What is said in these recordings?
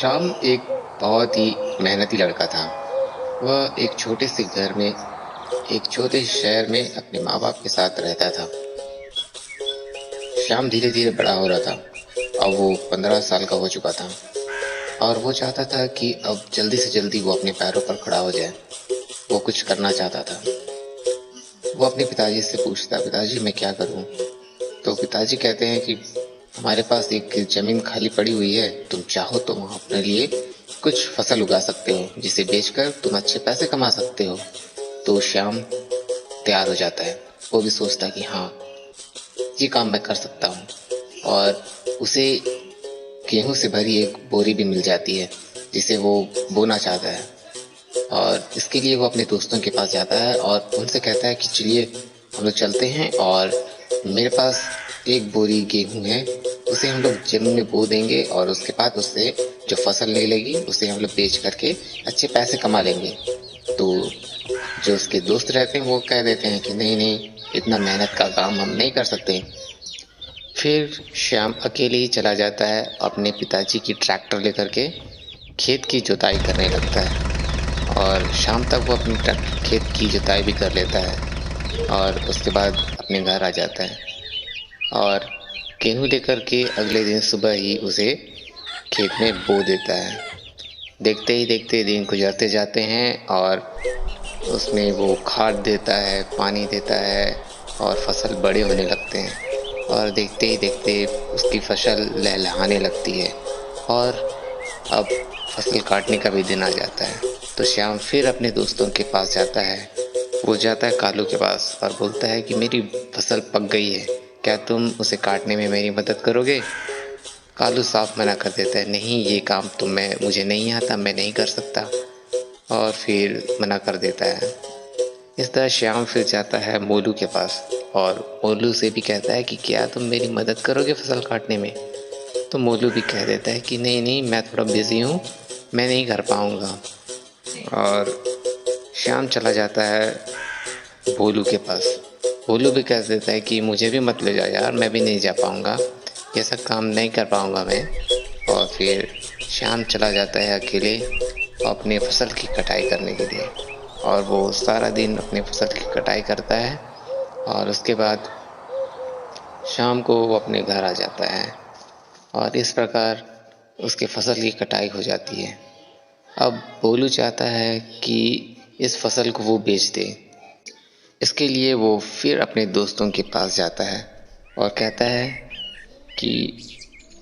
राम एक बहुत ही मेहनती लड़का था। वह एक छोटे से घर में, एक छोटे शहर में अपने माँ-बाप के साथ रहता था। श्याम धीरे-धीरे बड़ा हो रहा था। अब वो 15 साल का हो चुका था और वो चाहता था कि अब जल्दी से जल्दी वो अपने पैरों पर खड़ा हो जाए। वो कुछ करना चाहता था। वो अपने पिताजी से पूछता, पिताजी मैं क्या करूँ? तो पिताजी कहते हैं कि हमारे पास एक जमीन खाली पड़ी हुई है, तुम चाहो तो वहाँ अपने लिए कुछ फसल उगा सकते हो, जिसे बेचकर तुम अच्छे पैसे कमा सकते हो। तो श्याम तैयार हो जाता है। वो भी सोचता है कि हाँ, ये काम मैं कर सकता हूँ। और उसे गेहूं से भरी एक बोरी भी मिल जाती है, जिसे वो बोना चाहता है। और इसके लिए वो अपने दोस्तों के पास जाता है और उनसे कहता है कि चलिए हम लोग चलते हैं, और मेरे पास एक बोरी गेहूं है, उसे हम लोग जमीन में बो देंगे और उसके बाद उससे जो फसल निकलेगी उसे हम लोग बेच करके अच्छे पैसे कमा लेंगे। तो जो उसके दोस्त रहते हैं वो कह देते हैं कि नहीं नहीं, इतना मेहनत का काम हम नहीं कर सकते। फिर श्याम अकेले ही चला जाता है, अपने पिताजी की ट्रैक्टर लेकर के खेत की जुताई करने लगता है। और शाम तक वो अपनी खेत की जुताई भी कर लेता है और उसके बाद अपने घर आ जाता है। और गेहूं लेकर के अगले दिन सुबह ही उसे खेत में बो देता है। देखते ही देखते दिन गुजरते जाते हैं और उसमें वो खाद देता है, पानी देता है और फसल बड़े होने लगते हैं। और देखते ही देखते उसकी फसल लहलहाने लगती है और अब फसल काटने का भी दिन आ जाता है। तो श्याम फिर अपने दोस्तों के पास जाता है। वो जाता है कालू के पास और बोलता है कि मेरी फसल पक गई है, क्या तुम उसे काटने में मेरी मदद करोगे? कालू साफ मना कर देता है, नहीं ये काम तो मुझे नहीं आता, मैं नहीं कर सकता। और फिर मना कर देता है। इस तरह श्याम फिर जाता है मोलू के पास और मोलू से भी कहता है कि क्या तुम मेरी मदद करोगे फसल काटने में? तो मोलू भी कह देता है कि नहीं नहीं, मैं थोड़ा बिजी हूँ, मैं नहीं कर पाऊँगा। और श्याम चला जाता है भोलू के पास। भोलू भी कह देता है कि मुझे भी मत ले जाओ यार, मैं भी नहीं जा पाऊँगा, ये सब काम नहीं कर पाऊँगा मैं। और फिर श्याम चला जाता है अकेले अपने फसल की कटाई करने के लिए। और वो सारा दिन अपने फसल की कटाई करता है और उसके बाद शाम को वो अपने घर आ जाता है। और इस प्रकार उसके फसल की कटाई हो जाती है। अब भोलू चाहता है कि इस फसल को वो बेच दे। इसके लिए वो फिर अपने दोस्तों के पास जाता है और कहता है कि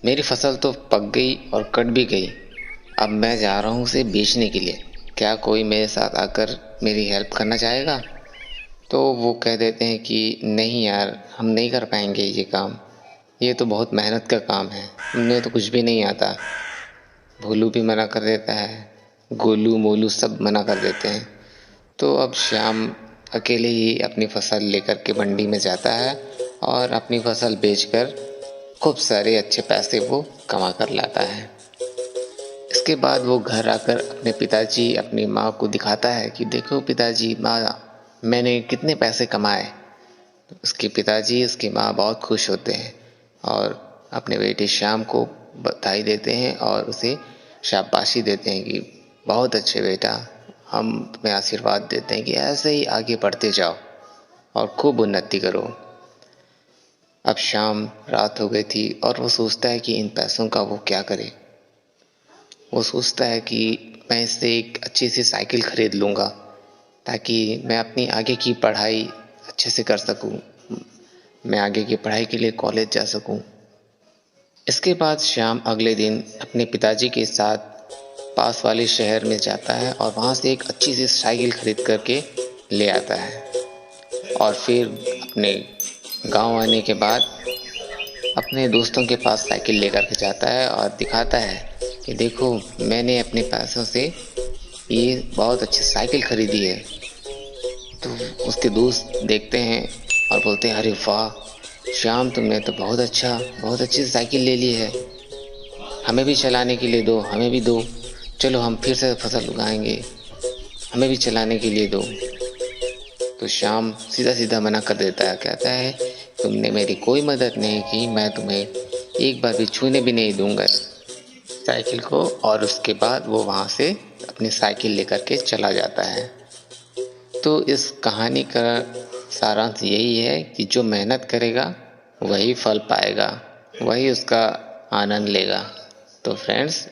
मेरी फसल तो पक गई और कट भी गई, अब मैं जा रहा हूँ उसे बेचने के लिए, क्या कोई मेरे साथ आकर मेरी हेल्प करना चाहेगा? तो वो कह देते हैं कि नहीं यार, हम नहीं कर पाएंगे ये काम, ये तो बहुत मेहनत का काम है, हमें तो कुछ भी नहीं आता। भोलू भी मना कर देता है, गोलू मोलू सब मना कर देते हैं। तो अब श्याम अकेले ही अपनी फसल लेकर के मंडी में जाता है और अपनी फसल बेचकर खूब सारे अच्छे पैसे वो कमा कर लाता है। इसके बाद वो घर आकर अपने पिताजी अपनी माँ को दिखाता है कि देखो पिताजी, माँ, मैंने कितने पैसे कमाए। तो उसके पिताजी उसकी माँ बहुत खुश होते हैं और अपने बेटे श्याम को बधाई देते हैं और उसे शाबाशी देते हैं कि बहुत अच्छे बेटा, हम तुम्हें आशीर्वाद देते हैं कि ऐसे ही आगे बढ़ते जाओ और खूब उन्नति करो। अब शाम रात हो गई थी और वो सोचता है कि इन पैसों का वो क्या करे। वो सोचता है कि मैं इससे एक अच्छी सी साइकिल खरीद लूँगा ताकि मैं अपनी आगे की पढ़ाई अच्छे से कर सकूँ, मैं आगे की पढ़ाई के लिए कॉलेज जा सकूँ। इसके बाद श्याम अगले दिन अपने पिताजी के साथ पास वाले शहर में जाता है और वहाँ से एक अच्छी सी साइकिल खरीद करके ले आता है। और फिर अपने गांव आने के बाद अपने दोस्तों के पास साइकिल लेकर के जाता है और दिखाता है कि देखो, मैंने अपने पैसों से ये बहुत अच्छी साइकिल खरीदी है। तो उसके दोस्त देखते हैं और बोलते हैं, अरे वाह श्याम, तुमने तो बहुत अच्छी साइकिल ले ली है, हमें भी चलाने के लिए दो, हमें भी दो, चलो हम फिर से फसल उगाएंगे, हमें भी चलाने के लिए दो। तो श्याम सीधा सीधा मना कर देता है, कहता है तुमने मेरी कोई मदद नहीं की, मैं तुम्हें एक बार भी छूने भी नहीं दूंगा साइकिल को और उसके बाद वो वहाँ से अपनी साइकिल लेकर के चला जाता है। तो इस कहानी का सारांश यही है कि जो मेहनत करेगा वही फल पाएगा, वही उसका आनंद लेगा। तो फ्रेंड्स,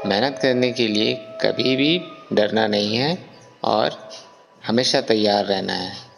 मेहनत करने के लिए कभी भी डरना नहीं है और हमेशा तैयार रहना है।